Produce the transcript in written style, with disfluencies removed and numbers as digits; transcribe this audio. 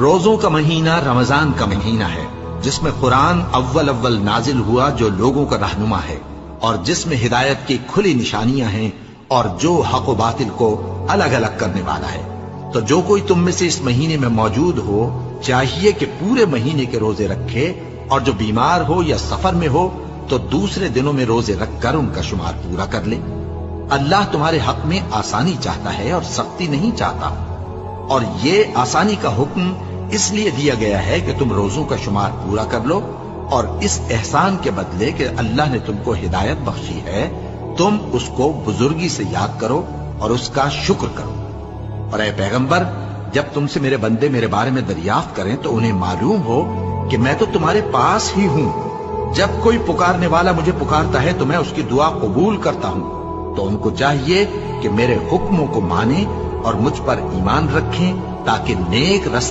روزوں کا مہینہ رمضان کا مہینہ ہے، جس میں قرآن اول نازل ہوا، جو لوگوں کا رہنما ہے، اور جس میں ہدایت کی کھلی نشانیاں ہیں، اور جو حق و باطل کو الگ الگ کرنے والا ہے۔ تو جو کوئی تم میں سے اس مہینے میں موجود ہو، چاہیے کہ پورے مہینے کے روزے رکھے، اور جو بیمار ہو یا سفر میں ہو تو دوسرے دنوں میں روزے رکھ کر ان کا شمار پورا کر لے۔ اللہ تمہارے حق میں آسانی چاہتا ہے اور سختی نہیں چاہتا، اور یہ آسانی کا حکم اس لیے دیا گیا ہے کہ تم روزوں کا شمار پورا کر لو، اور اس احسان کے بدلے کہ اللہ نے تم کو ہدایت بخشی ہے، تم اس کو بزرگی سے یاد کرو اور اس کا شکر کرو۔ اور اے پیغمبر، جب تم سے میرے بندے میرے بارے میں دریافت کریں تو انہیں معلوم ہو کہ میں تو تمہارے پاس ہی ہوں۔ جب کوئی پکارنے والا مجھے پکارتا ہے تو میں اس کی دعا قبول کرتا ہوں۔ تو ان کو چاہیے کہ میرے حکموں کو مانیں اور مجھ پر ایمان رکھیں، تاکہ نیک رستے